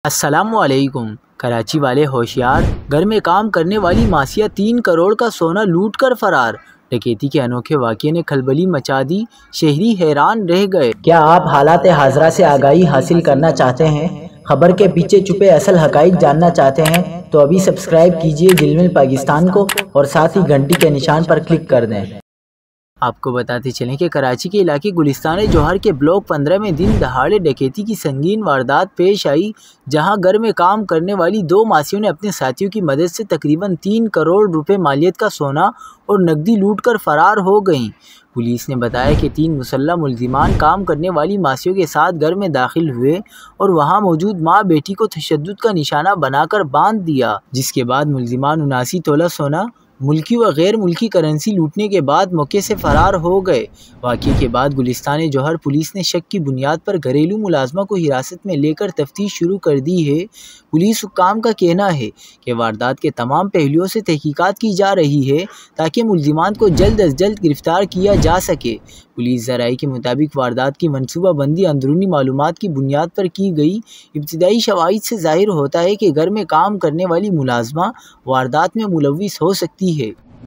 अस्सलामुअलैकुम। कराची वाले होशियार, घर में काम करने वाली मासिया 3 करोड़ का सोना लूट कर फरार। डकैती के अनोखे वाक़ये ने खलबली मचा दी, शहरी हैरान रह गए। क्या आप हालात हाजरा से आगाही हासिल करना चाहते हैं? खबर के पीछे छुपे असल हकाइक जानना चाहते हैं? तो अभी सब्सक्राइब कीजिए दिलमिल पाकिस्तान को और साथ ही घंटी के निशान पर क्लिक कर दें। आपको बताते चलें कि कराची के इलाके गुलिस्तान जौहर के ब्लॉक 15 में दिन दहाड़े डकैती की संगीन वारदात पेश आई, जहां घर में काम करने वाली 2 मासियों ने अपने साथियों की मदद से तकरीबन 3 करोड़ रुपए मालियत का सोना और नकदी लूट कर फरार हो गईं। पुलिस ने बताया कि 3 मुसल्लह मुल्जिमान काम करने वाली मासियों के साथ घर में दाखिल हुए और वहां मौजूद माँ बेटी को तशद्दुद का निशाना बनाकर बांध दिया, जिसके बाद मुल्जिमान 79 तोला सोना, मुल्की व गैर मुल्की करेंसी लूटने के बाद मौके से फरार हो गए। वाक़ये के बाद गुलिस्तान जौहर पुलिस ने शक की बुनियाद पर घरेलू मुलाजमा को हिरासत में लेकर तफ्तीश शुरू कर दी है। पुलिस हुक्काम का कहना है कि वारदात के तमाम पहलुओं से तहकीकात की जा रही है ताकि मुल्जिमान को जल्द अज जल्द गिरफ्तार किया जा सके। पुलिस ज़राए के मुताबिक वारदात की मनसूबाबंदी अंदरूनी मालूमात की बुनियाद पर की गई। इब्तिदाई शवाहिद से ज़ाहिर होता है कि घर में काम करने वाली मुलाजमा वारदात में मुलव्विस हो सकती है।